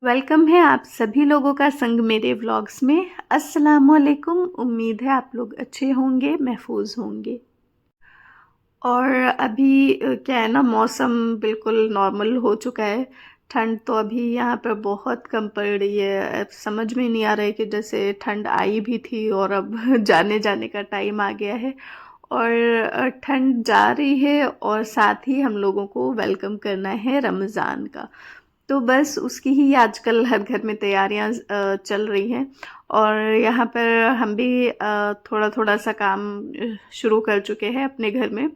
Welcome है आप सभी लोगों का संग मेरे व्लॉग्स में। अस्सलामुअलैकुम। उम्मीद है आप लोग अच्छे होंगे, महफूज होंगे। और अभी क्या है ना, मौसम बिल्कुल नॉर्मल हो चुका है। ठंड तो अभी यहाँ पर बहुत कम पड़ रही है। अब समझ में नहीं आ रहा है कि जैसे ठंड आई भी थी और अब जाने जाने का टाइम आ गया है। और ठंड जा रही है और साथ ही हम लोगों को वेलकम करना है रमज़ान का। तो बस उसकी ही आजकल हर घर में तैयारियां चल रही हैं। और यहाँ पर हम भी थोड़ा थोड़ा सा काम शुरू कर चुके हैं अपने घर में।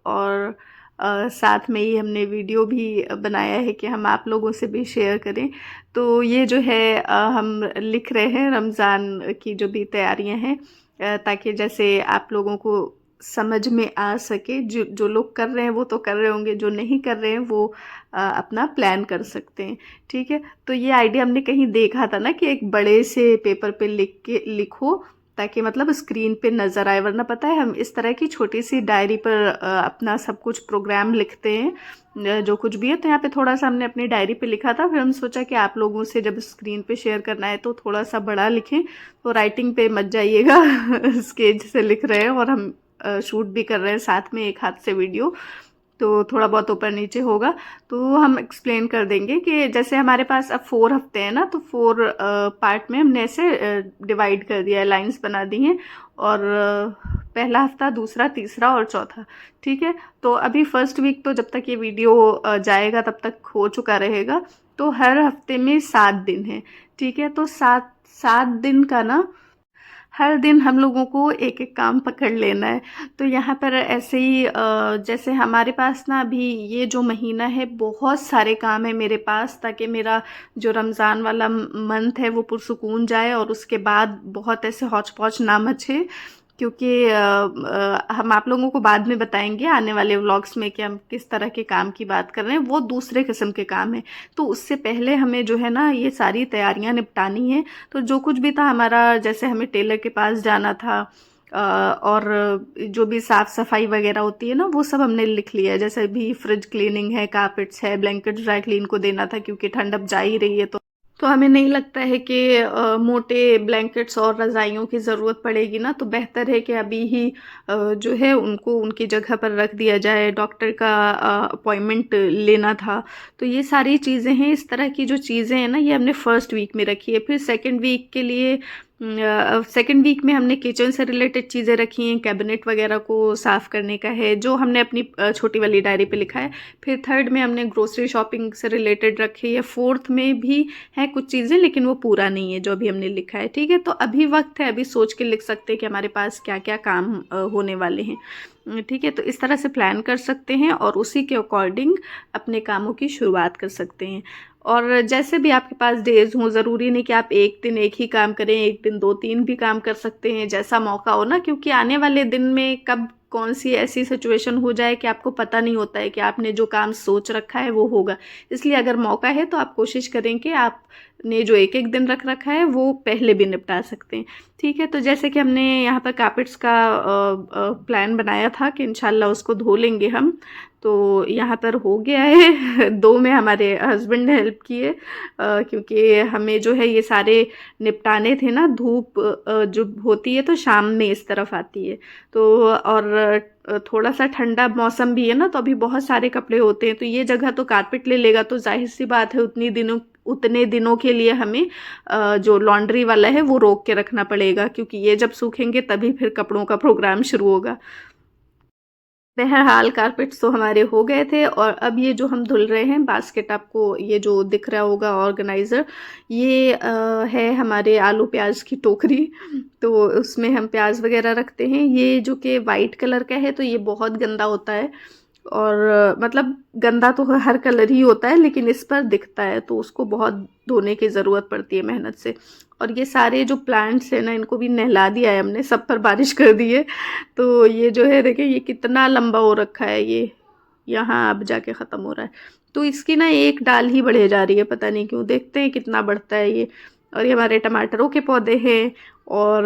और साथ में ही हमने वीडियो भी बनाया है कि हम आप लोगों से भी शेयर करें। तो ये जो है हम लिख रहे हैं रमज़ान की जो भी तैयारियां हैं, ताकि जैसे आप लोगों को समझ में आ सके। जो जो लोग कर रहे हैं वो तो कर रहे होंगे, जो नहीं कर रहे हैं वो अपना प्लान कर सकते हैं। ठीक है, तो ये आइडिया हमने कहीं देखा था ना कि एक बड़े से पेपर पे लिखो, ताकि मतलब स्क्रीन पे नज़र आए। वरना पता है हम इस तरह की छोटी सी डायरी पर अपना सब कुछ प्रोग्राम लिखते हैं, जो कुछ भी है। तो यहाँ पे थोड़ा सा हमने अपनी डायरी पे लिखा था, फिर हम सोचा कि आप लोगों से जब स्क्रीन पे शेयर करना है तो थोड़ा सा बड़ा लिखें। तो राइटिंग पे मत जाइएगा स्केच से लिख रहे हैं और हम शूट भी कर रहे हैं साथ में एक हाथ से वीडियो। तो थोड़ा बहुत ऊपर नीचे होगा। तो हम एक्सप्लेन कर देंगे कि जैसे हमारे पास अब 4 हफ्ते हैं ना, तो 4 पार्ट में हमने ऐसे डिवाइड कर दिया है, लाइंस बना दी हैं। और पहला हफ्ता, दूसरा, तीसरा और चौथा। ठीक है, तो अभी फर्स्ट वीक तो जब तक ये वीडियो जाएगा तब तक हो चुका रहेगा। तो हर हफ्ते में 7 दिन है। ठीक है, तो 7 दिन का ना, हर दिन हम लोगों को एक एक काम पकड़ लेना है। तो यहाँ पर ऐसे ही जैसे हमारे पास ना अभी ये जो महीना है बहुत सारे काम है मेरे पास, ताकि मेरा जो रमज़ान वाला मंथ है वो पुरसुकून जाए और उसके बाद बहुत ऐसे हौच पौच ना मचे। क्योंकि हम आप लोगों को बाद में बताएंगे आने वाले व्लॉग्स में कि हम किस तरह के काम की बात कर रहे हैं, वो दूसरे किस्म के काम है। तो उससे पहले हमें जो है ना ये सारी तैयारियां निपटानी है। तो जो कुछ भी था हमारा, जैसे हमें टेलर के पास जाना था, और जो भी साफ सफाई वगैरह होती है ना वो सब हमने लिख लिया है। जैसे भी फ्रिज क्लीनिंग है, कारपेट्स है, ब्लैंकेट ड्राई क्लीन को देना था, क्योंकि ठंड अब जा ही रही है। तो हमें नहीं लगता है कि मोटे ब्लैंकेट्स और रज़ाइयों की ज़रूरत पड़ेगी ना। तो बेहतर है कि अभी ही जो है उनको उनकी जगह पर रख दिया जाए। डॉक्टर का अपॉइंटमेंट लेना था। तो ये सारी चीज़ें हैं, इस तरह की जो चीज़ें हैं ना ये हमने फर्स्ट वीक में रखी है। फिर सेकंड वीक के लिए, सेकंड वीक में हमने किचन से रिलेटेड चीज़ें रखी हैं, कैबिनेट वगैरह को साफ़ करने का है जो हमने अपनी छोटी वाली डायरी पे लिखा है। फिर थर्ड में हमने ग्रोसरी शॉपिंग से रिलेटेड रखी है। फोर्थ में भी है कुछ चीज़ें, लेकिन वो पूरा नहीं है जो अभी हमने लिखा है। ठीक है, तो अभी वक्त है, अभी सोच के लिख सकते हैं कि हमारे पास क्या क्या काम होने वाले हैं। ठीक है, तो इस तरह से प्लान कर सकते हैं और उसी के अकॉर्डिंग अपने कामों की शुरुआत कर सकते हैं। और जैसे भी आपके पास डेज हों, ज़रूरी नहीं कि आप एक दिन एक ही काम करें, एक दिन 2-3 भी काम कर सकते हैं, जैसा मौका हो ना। क्योंकि आने वाले दिन में कब कौन सी ऐसी सिचुएशन हो जाए कि आपको पता नहीं होता है कि आपने जो काम सोच रखा है वो होगा। इसलिए अगर मौका है तो आप कोशिश करें कि आपने जो एक एक दिन रख रखा है वो पहले भी निपटा सकते हैं। ठीक है, तो जैसे कि हमने यहाँ पर कार्पेट्स का प्लान बनाया था कि इंशाल्लाह उसको धो लेंगे हम। तो यहाँ पर हो गया है 2 में हमारे हस्बैंड ने हेल्प की है, क्योंकि हमें जो है ये सारे निपटाने थे ना। धूप जो होती है तो शाम में इस तरफ आती है। तो और थोड़ा सा ठंडा मौसम भी है ना, तो अभी बहुत सारे कपड़े होते हैं। तो ये जगह तो कारपेट ले लेगा, तो जाहिर सी बात है उतने दिनों के लिए हमें जो लॉन्ड्री वाला है वो रोक के रखना पड़ेगा, क्योंकि ये जब सूखेंगे तभी फिर कपड़ों का प्रोग्राम शुरू होगा। बहरहाल कारपेट्स तो हमारे हो गए थे। और अब ये जो हम धुल रहे हैं बास्केट, आपको ये जो दिख रहा होगा ऑर्गेनाइज़र, ये है हमारे आलू प्याज की टोकरी। तो उसमें हम प्याज वगैरह रखते हैं। ये जो कि वाइट कलर का है, तो ये बहुत गंदा होता है। और मतलब गंदा तो हर कलर ही होता है, लेकिन इस पर दिखता है, तो उसको बहुत धोने की ज़रूरत पड़ती है मेहनत से। और ये सारे जो प्लांट्स हैं ना, इनको भी नहला दिया है हमने, सब पर बारिश कर दी है। तो ये जो है देखिए, ये कितना लंबा हो रखा है, ये यहाँ अब जाके ख़त्म हो रहा है। तो इसकी ना एक डाल ही बढ़े जा रही है, पता नहीं क्यों। देखते हैं कितना बढ़ता है ये। और ये हमारे टमाटरों के पौधे हैं। और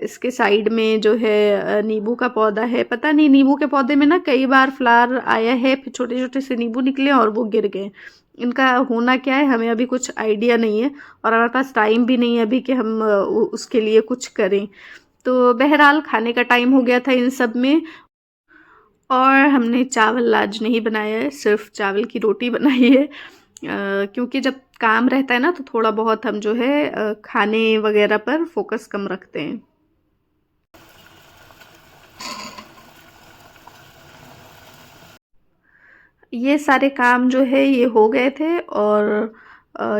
इसके साइड में जो है नींबू का पौधा है। पता नहीं, नींबू के पौधे में ना कई बार फ्लावर आया है, फिर छोटे छोटे से नींबू निकले और वो गिर गए। इनका होना क्या है हमें अभी कुछ आइडिया नहीं है, और हमारे पास टाइम भी नहीं है अभी कि हम उसके लिए कुछ करें। तो बहरहाल खाने का टाइम हो गया था इन सब में, और हमने चावल आज नहीं बनाया है, सिर्फ चावल की रोटी बनाई है। क्योंकि जब काम रहता है ना तो थोड़ा बहुत हम जो है खाने वगैरह पर फोकस कम रखते हैं। ये सारे काम जो है ये हो गए थे, और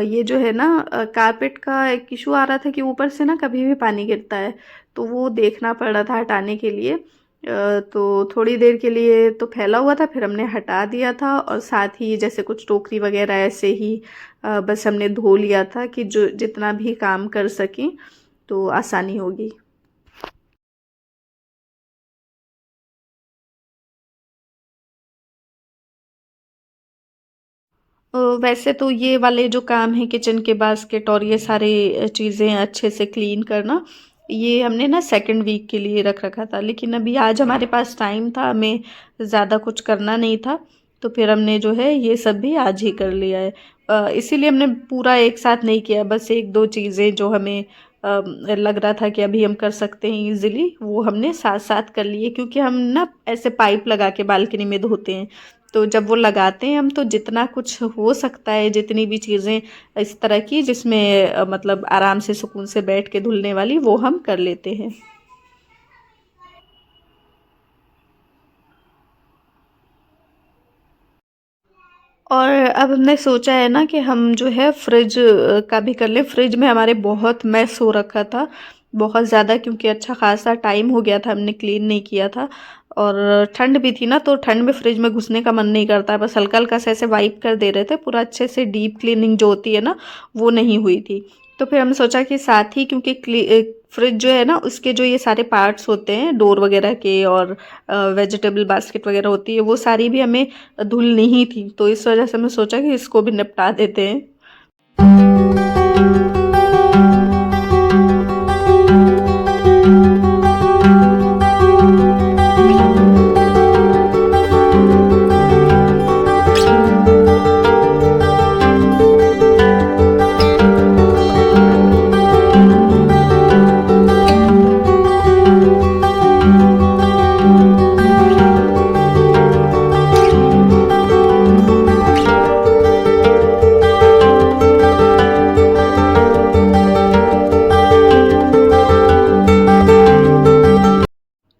ये जो है ना कारपेट का एक इशू आ रहा था कि ऊपर से ना कभी भी पानी गिरता है, तो वो देखना पड़ रहा था हटाने के लिए। तो थोड़ी देर के लिए तो फैला हुआ था, फिर हमने हटा दिया था, और साथ ही जैसे कुछ टोकरी वगैरह ऐसे ही बस हमने धो लिया था कि जो जितना भी काम कर सकें तो आसानी होगी। वैसे तो ये वाले जो काम है किचन के बास्केट और ये सारे चीज़ें अच्छे से क्लीन करना, ये हमने ना सेकंड वीक के लिए रख रखा था, लेकिन अभी आज हमारे पास टाइम था, हमें ज़्यादा कुछ करना नहीं था, तो फिर हमने जो है ये सब भी आज ही कर लिया है। इसीलिए हमने पूरा एक साथ नहीं किया, बस एक दो चीज़ें जो हमें लग रहा था कि अभी हम कर सकते हैं इजीली, वो हमने साथ साथ कर लिए, क्योंकि हम ना ऐसे पाइप लगा के बालकनी में धोते हैं, तो जब वो लगाते हैं हम, तो जितना कुछ हो सकता है, जितनी भी चीज़ें इस तरह की जिसमें मतलब आराम से सुकून से बैठ के धुलने वाली, वो हम कर लेते हैं। और अब हमने सोचा है ना कि हम जो है फ्रिज का भी कर लें। फ्रिज में हमारे बहुत मैस हो रखा था, बहुत ज़्यादा, क्योंकि अच्छा खासा टाइम हो गया था हमने क्लीन नहीं किया था, और ठंड भी थी ना, तो ठंड में फ्रिज में घुसने का मन नहीं करता, बस हल्का हल्का से ऐसे वाइप कर दे रहे थे, पूरा अच्छे से डीप क्लीनिंग जो होती है ना वो नहीं हुई थी। तो फिर हमने सोचा कि साथ ही, क्योंकि फ्रिज जो है ना उसके जो ये सारे पार्ट्स होते हैं डोर वगैरह के, और वेजिटेबल बास्केट वगैरह होती है, वो सारी भी हमें धुलनी ही थी, तो इस वजह से मैं सोचा कि इसको भी निपटा देते हैं।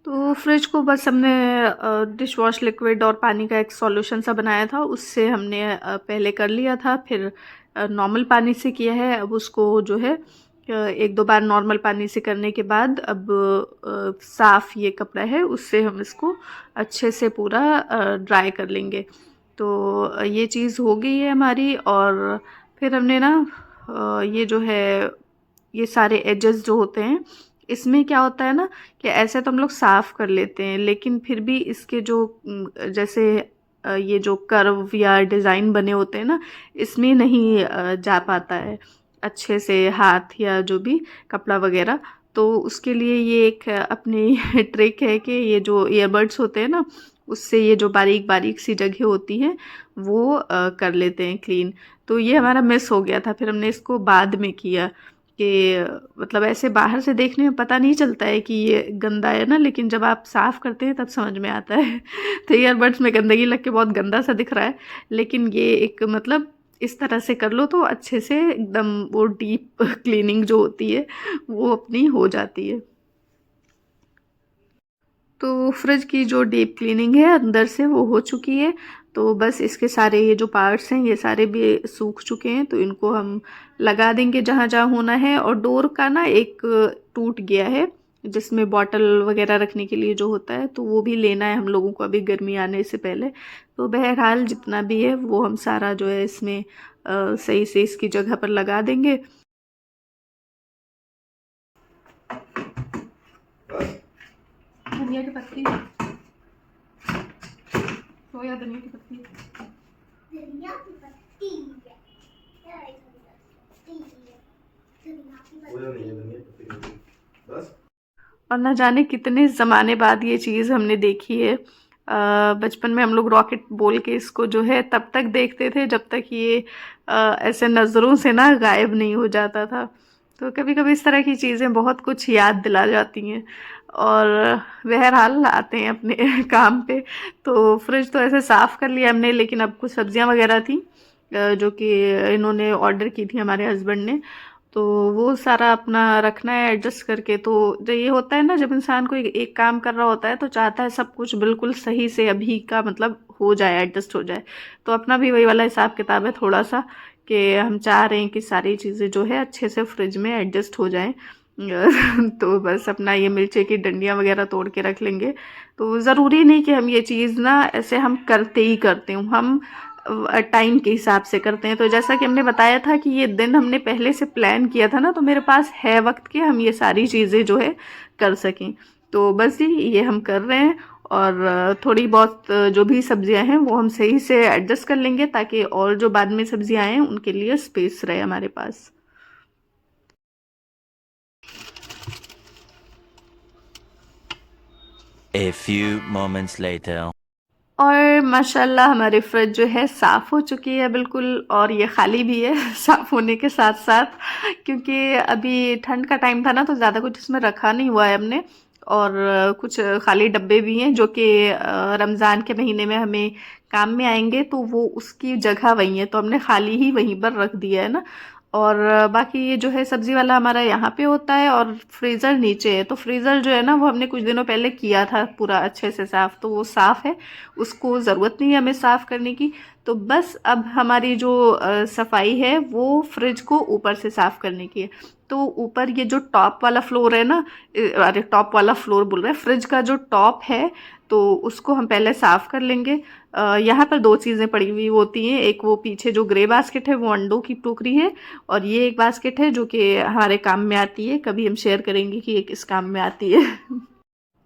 तो फ्रिज को बस हमने डिश वॉश लिक्विड और पानी का एक सॉल्यूशन सा बनाया था, उससे हमने पहले कर लिया था, फिर नॉर्मल पानी से किया है। अब उसको जो है एक दो बार नॉर्मल पानी से करने के बाद अब साफ़ ये कपड़ा है उससे हम इसको अच्छे से पूरा ड्राई कर लेंगे। तो ये चीज़ हो गई है हमारी, और फिर हमने ना ये जो है ये सारे एजेस जो होते हैं, इसमें क्या होता है ना कि ऐसे तो हम लोग साफ़ कर लेते हैं, लेकिन फिर भी इसके जो जैसे ये जो कर्व या डिज़ाइन बने होते हैं ना, इसमें नहीं जा पाता है अच्छे से हाथ या जो भी कपड़ा वगैरह। तो उसके लिए ये एक अपनी ट्रिक है कि ये जो ईयरबड्स होते हैं ना, उससे ये जो बारीक बारीक सी जगह होती है वो कर लेते हैं क्लीन। तो ये हमारा मिस हो गया था, फिर हमने इसको बाद में किया कि मतलब ऐसे बाहर से देखने में पता नहीं चलता है कि ये गंदा है ना, लेकिन जब आप साफ़ करते हैं तब समझ में आता है। तो ईयरबड्स में गंदगी लग के बहुत गंदा सा दिख रहा है, लेकिन ये एक मतलब इस तरह से कर लो तो अच्छे से एकदम वो डीप क्लीनिंग जो होती है वो अपनी हो जाती है। तो फ्रिज की जो डीप क्लीनिंग है अंदर से वो हो चुकी है, तो बस इसके सारे ये जो पार्ट्स हैं ये सारे भी सूख चुके हैं, तो इनको हम लगा देंगे जहाँ जहाँ होना है। और डोर का ना एक टूट गया है जिसमें बॉटल वगैरह रखने के लिए जो होता है, तो वो भी लेना है हम लोगों को अभी गर्मी आने से पहले। तो बहरहाल जितना भी है वो हम सारा जो है इसमें सही से इसकी जगह पर लगा देंगे। धनिया की पत्ती, सोया धनिया की पत्ती, धनिया की पत्ती बस। और ना जाने कितने ज़माने बाद ये चीज़ हमने देखी है। बचपन में हम लोग रॉकेट बोल के इसको जो है तब तक देखते थे जब तक ये ऐसे नज़रों से ना गायब नहीं हो जाता था। तो कभी कभी इस तरह की चीज़ें बहुत कुछ याद दिला जाती हैं। और बहरहाल आते हैं अपने काम पे। तो फ्रिज तो ऐसे साफ़ कर लिया हमने, लेकिन अब कुछ सब्जियां वगैरह थी जो कि इन्होंने ऑर्डर की थी हमारे हस्बैंड ने। तो वो सारा अपना रखना है एडजस्ट करके। तो जो ये होता है ना, जब इंसान को एक काम कर रहा होता है तो चाहता है सब कुछ बिल्कुल सही से अभी का मतलब हो जाए, एडजस्ट हो जाए। तो अपना भी वही वाला हिसाब किताब है थोड़ा सा, कि हम चाह रहे हैं कि सारी चीज़ें जो है अच्छे से फ्रिज में एडजस्ट हो जाएं। तो बस अपना ये मिर्चे की डंडियाँ वगैरह तोड़ के रख लेंगे। तो ज़रूरी नहीं कि हम ये चीज़ ना ऐसे हम करते ही करते हूँ, हम टाइम के हिसाब से करते हैं। तो जैसा कि हमने बताया था कि ये दिन हमने पहले से प्लान किया था ना, तो मेरे पास है वक्त कि हम ये सारी चीज़ें जो है कर सकें। तो बस जी ये हम कर रहे हैं। और थोड़ी बहुत जो भी सब्जियां हैं वो हम सही से एडजस्ट कर लेंगे, ताकि और जो बाद में सब्जियां आए उनके लिए स्पेस रहे हमारे पास। A few moments later. और माशाल्लाह हमारी फ्रिज जो है साफ़ हो चुकी है बिल्कुल, और ये खाली भी है साफ़ होने के साथ साथ, क्योंकि अभी ठंड का टाइम था ना, तो ज़्यादा कुछ इसमें रखा नहीं हुआ है हमने। और कुछ खाली डब्बे भी हैं जो कि रमज़ान के महीने में हमें काम में आएंगे, तो वो उसकी जगह वही है, तो हमने खाली ही वहीं पर रख दिया है ना। और बाकी ये जो है सब्जी वाला हमारा यहाँ पे होता है, और फ्रीज़र नीचे है। तो फ्रीज़र जो है ना वो हमने कुछ दिनों पहले किया था पूरा अच्छे से साफ़, तो वो साफ़ है, उसको ज़रूरत नहीं है हमें साफ़ करने की। तो बस अब हमारी जो सफाई है वो फ्रिज को ऊपर से साफ़ करने की है। तो ऊपर ये जो टॉप वाला फ्लोर है ना, अरे टॉप वाला फ्लोर बोल रहे हैं, फ्रिज का जो टॉप है, तो उसको हम पहले साफ़ कर लेंगे। यहाँ पर दो चीज़ें पड़ी हुई होती हैं, एक वो पीछे जो ग्रे बास्केट है वो अंडों की टोकरी है, और ये एक बास्केट है जो कि हमारे काम में आती है, कभी हम शेयर करेंगे कि ये किस काम में आती है।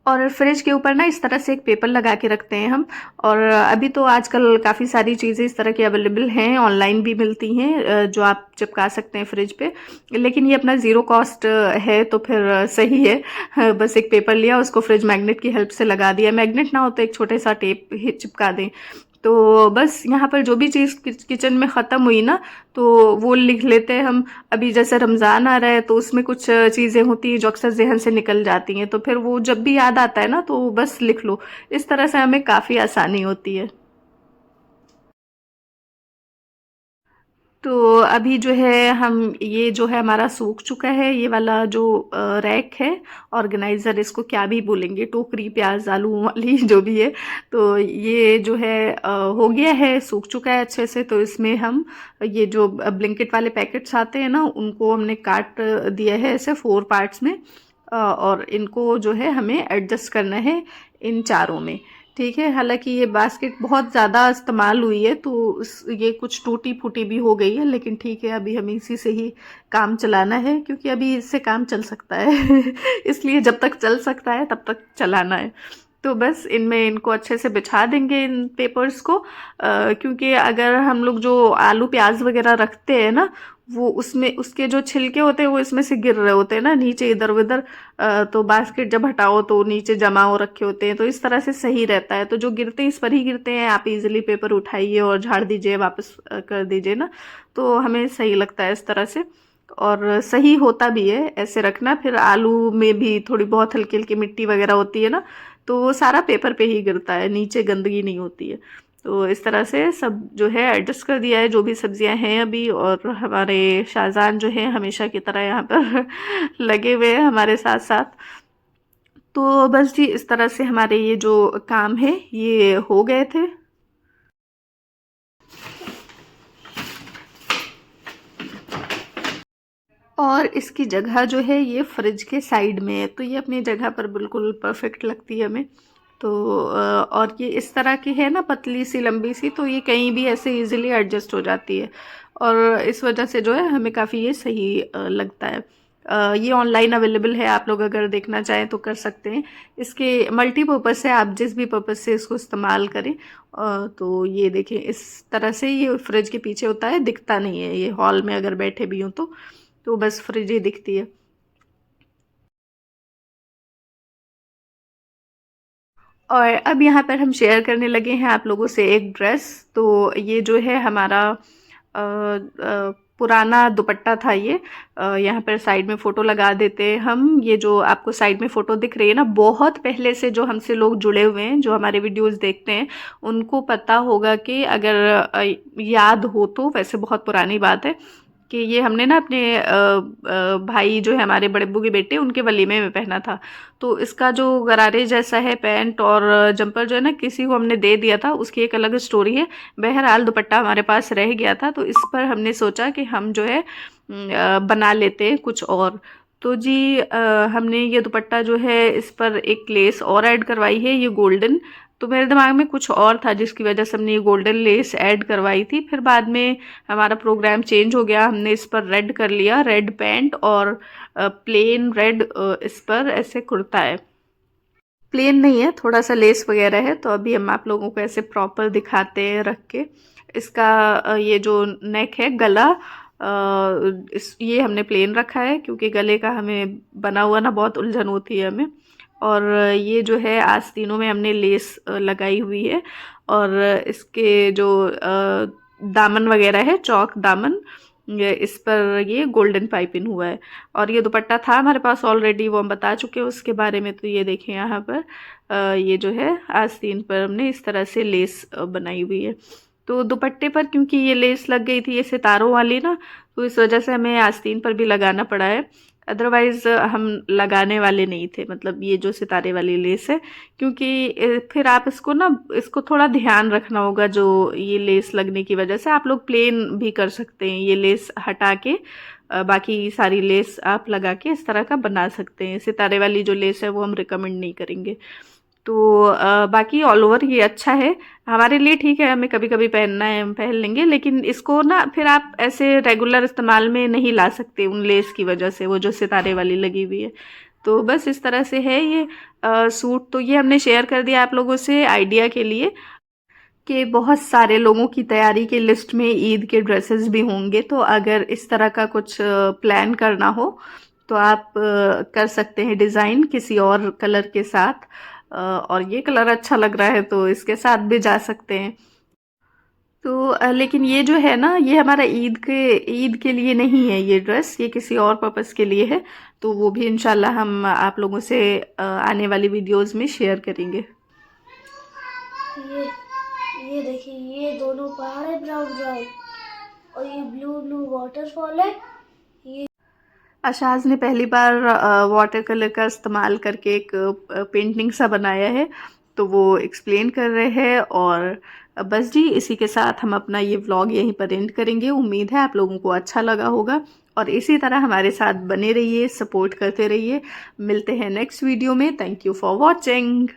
और फ्रिज के ऊपर ना इस तरह से एक पेपर लगा के रखते हैं हम। और अभी तो आजकल काफ़ी सारी चीज़ें इस तरह की अवेलेबल हैं, ऑनलाइन भी मिलती हैं, जो आप चिपका सकते हैं फ्रिज पे। लेकिन ये अपना ज़ीरो कॉस्ट है, तो फिर सही है। बस एक पेपर लिया, उसको फ्रिज मैग्नेट की हेल्प से लगा दिया, मैग्नेट ना हो तो एक छोटे सा टेप ही चिपका दें। तो बस यहाँ पर जो भी चीज़ किचन में ख़त्म हुई ना, तो वो लिख लेते हैं हम। अभी जैसे रमज़ान आ रहा है, तो उसमें कुछ चीज़ें होती हैं जो अक्सर ज़हन से निकल जाती हैं, तो फिर वो जब भी याद आता है ना तो बस लिख लो। इस तरह से हमें काफ़ी आसानी होती है। तो अभी जो है हम ये जो है हमारा सूख चुका है, ये वाला जो रैक है, ऑर्गेनाइज़र इसको क्या भी बोलेंगे, टोकरी प्याज आलू वाली जो भी है। तो ये जो है हो गया है, सूख चुका है अच्छे से। तो इसमें हम ये जो ब्लिंकिट वाले पैकेट्स आते हैं ना, उनको हमने काट दिया है ऐसे 4 पार्ट्स में। और इनको जो है हमें एडजस्ट करना है इन चारों में। ठीक है, हालांकि ये बास्केट बहुत ज़्यादा इस्तेमाल हुई है, तो ये कुछ टूटी फूटी भी हो गई है, लेकिन ठीक है, अभी हमें इसी से ही काम चलाना है, क्योंकि अभी इससे काम चल सकता है। इसलिए जब तक चल सकता है तब तक चलाना है। तो बस इनमें इनको अच्छे से बिछा देंगे इन पेपर्स को, क्योंकि अगर हम लोग जो आलू प्याज वगैरह रखते हैं ना, वो उसमें उसके जो छिलके होते हैं वो इसमें से गिर रहे होते हैं ना नीचे इधर उधर। तो बास्केट जब हटाओ तो नीचे जमा हो रखे होते हैं, तो इस तरह से सही रहता है। तो जो गिरते हैं इस पर ही गिरते हैं, आप इजीली पेपर उठाइए और झाड़ दीजिए, वापस कर दीजिए ना। तो हमें सही लगता है इस तरह से, और सही होता भी है ऐसे रखना। फिर आलू में भी थोड़ी बहुत हल्की हल्की मिट्टी वगैरह होती है ना, तो वो सारा पेपर पे ही गिरता है, नीचे गंदगी नहीं होती है। तो इस तरह से सब जो है एडजस्ट कर दिया है, जो भी सब्जियां हैं अभी। और हमारे शाहजान जो है हमेशा की तरह यहाँ पर लगे हुए हैं हमारे साथ साथ। तो बस जी इस तरह से हमारे ये जो काम है ये हो गए थे। और इसकी जगह जो है ये फ्रिज के साइड में है, तो ये अपनी जगह पर बिल्कुल परफेक्ट लगती है हमें। तो और ये इस तरह की है ना, पतली सी लंबी सी, तो ये कहीं भी ऐसे इजीली एडजस्ट हो जाती है। और इस वजह से जो है हमें काफ़ी ये सही लगता है। ये ऑनलाइन अवेलेबल है, आप लोग अगर देखना चाहें तो कर सकते हैं। इसके मल्टीपर्पज़ है, आप जिस भी पर्पज़ से इसको इस्तेमाल करें। तो ये देखिए इस तरह से ये फ्रिज के पीछे होता है, दिखता नहीं है, ये हॉल में अगर बैठे भी हों तो बस फ्रिज ही दिखती है। और अब यहाँ पर हम शेयर करने लगे हैं आप लोगों से एक ड्रेस। तो ये जो है हमारा पुराना दुपट्टा था ये। यहाँ पर साइड में फ़ोटो लगा देते हैं हम। ये जो आपको साइड में फ़ोटो दिख रही है ना, बहुत पहले से जो हमसे लोग जुड़े हुए हैं, जो हमारे वीडियोस देखते हैं, उनको पता होगा कि अगर याद हो तो, वैसे बहुत पुरानी बात है, कि ये हमने ना अपने भाई जो है हमारे बड़े अब्बू के बेटे, उनके वलीमे में पहना था। तो इसका जो गरारे जैसा है पैंट और जंपर जो है ना, किसी को हमने दे दिया था, उसकी एक अलग स्टोरी है। बहरहाल दुपट्टा हमारे पास रह गया था, तो इस पर हमने सोचा कि हम जो है बना लेते हैं कुछ और। तो जी हमने ये दुपट्टा जो है, इस पर एक लेस और ऐड करवाई है, ये गोल्डन। तो मेरे दिमाग में कुछ और था जिसकी वजह से हमने ये गोल्डन लेस ऐड करवाई थी। फिर बाद में हमारा प्रोग्राम चेंज हो गया, हमने इस पर रेड कर लिया, रेड पैंट और प्लेन रेड इस पर ऐसे कुर्ता है। प्लेन नहीं है, थोड़ा सा लेस वगैरह है। तो अभी हम आप लोगों को ऐसे प्रॉपर दिखाते हैं रख के। इसका ये जो नेक है, गला, ये हमने प्लेन रखा है, क्योंकि गले का हमें बना हुआ ना बहुत उलझन होती है हमें। और ये जो है आस्तीनों में हमने लेस लगाई हुई है। और इसके जो दामन वगैरह है, चौक दामन, इस पर ये गोल्डन पाइपिंग हुआ है। और ये दुपट्टा था हमारे पास ऑलरेडी, वो हम बता चुके हैं उसके बारे में। तो ये देखें यहाँ पर ये जो है आस्तीन पर हमने इस तरह से लेस बनाई हुई है। तो दुपट्टे पर क्योंकि ये लेस लग गई थी, ये सितारों वाली ना, तो इस वजह से हमें आस्तीन पर भी लगाना पड़ा है। अदरवाइज़ हम लगाने वाले नहीं थे, मतलब ये जो सितारे वाली लेस है। क्योंकि फिर आप इसको ना, इसको थोड़ा ध्यान रखना होगा। जो ये लेस लगने की वजह से आप लोग प्लेन भी कर सकते हैं, ये लेस हटा के बाकी सारी लेस आप लगा के इस तरह का बना सकते हैं। सितारे वाली जो लेस है वो हम रिकमेंड नहीं करेंगे। तो बाकी ऑल ओवर ये अच्छा है हमारे लिए, ठीक है, हमें कभी कभी पहनना है हम पहन लेंगे, लेकिन इसको ना फिर आप ऐसे रेगुलर इस्तेमाल में नहीं ला सकते उन लेस की वजह से, वो जो सितारे वाली लगी हुई है। तो बस इस तरह से है ये सूट। तो ये हमने शेयर कर दिया आप लोगों से आइडिया के लिए, कि बहुत सारे लोगों की तैयारी की लिस्ट में ईद के ड्रेसेस भी होंगे। तो अगर इस तरह का कुछ प्लान करना हो तो आप कर सकते हैं डिज़ाइन किसी और कलर के साथ। और ये कलर अच्छा लग रहा है तो इसके साथ भी जा सकते हैं। तो लेकिन ये जो है ना, ये हमारा ईद के लिए नहीं है ये ड्रेस, ये किसी और पर्पस के लिए है। तो वो भी इंशाल्लाह हम आप लोगों से आने वाली वीडियोस में शेयर करेंगे। ये देखिए, ये दोनों पहाड़ है ब्राउन ब्राउन, और ये ब्लू ब्लू वाटरफॉल है। ये अशाज ने पहली बार वाटर कलर का इस्तेमाल करके एक पेंटिंग सा बनाया है, तो वो एक्सप्लेन कर रहे हैं। और बस जी, इसी के साथ हम अपना ये व्लॉग यहीं पर एंड करेंगे। उम्मीद है आप लोगों को अच्छा लगा होगा, और इसी तरह हमारे साथ बने रहिए, सपोर्ट करते रहिए। मिलते हैं नेक्स्ट वीडियो में। Thank you for watching.